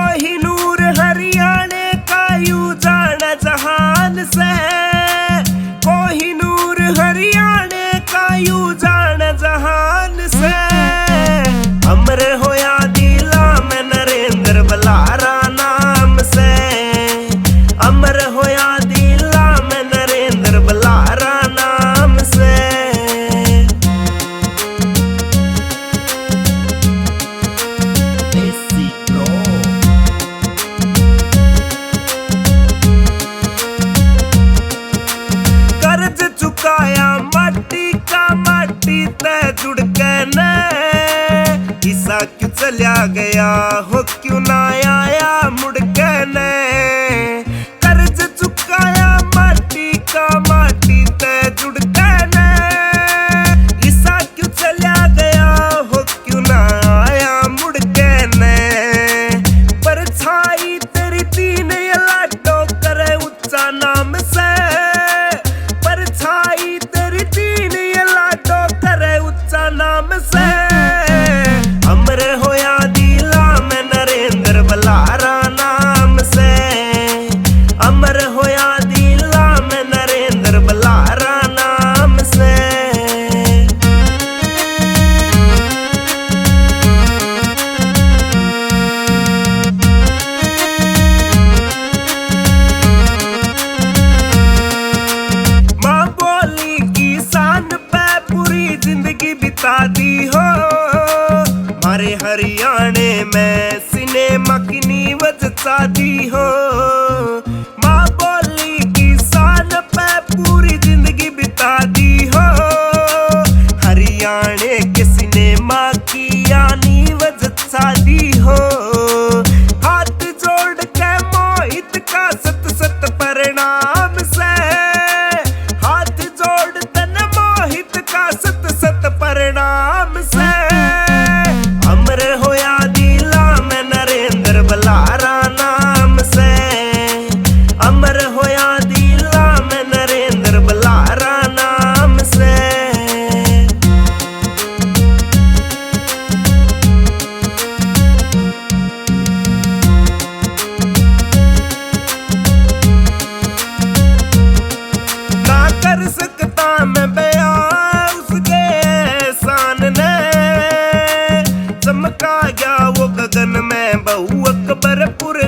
कोहिनूर हरियाणे का यूं जाना जहान से, कोहिनूर हरियाणे का यूं जाना जहान से। अमर होया दिला में नरेंद्र बलारा नाम से, अमर होया दिला में नरेंद्र बलारा नाम से। कर्ज चुकाया माटी का माटी तय जुड़ के न, ईसा क्यों चलिया गया हो क्यों ना आया मुड़ के न। कर्ज चुकाया माटी का माटी तय जुड़ के न, ईसा क्यों चलिया गया हो क्यों ना आया मुड़ के न। परछाई तेरी तीन लाटो करे ऊंचा नाम से, परछाई तेरी तीन लाटो करे ऊंचा नाम से। अमर होया दिला में नरेंद्र बलारा नाम से, अमर होया दिला में नरेंद्र बलारा नाम से। माँ बोली की शान पे पूरी जिंदगी बिता दी हो, हमारे हरियाणे में सिनेमा की नींव जचा दी हो। माँ बोली की शान पे पूरी जिंदगी बिता दी हो, हरियाणे के सिनेमा की या नींव जचा दी हो। हाथ जोड़ के मोहित का सत सत परिणाम से, हाथ जोड़ तन मोहित का सत सत परिणाम से। अमर होया दिला में नरेंद्र बलारा नाम से, अमर होया दिला में नरेंद्र बलारा नाम से। ना कर सकता मैं बयां उसके एहसान ने, चमका गया वो गगन में बहु अकबरपुर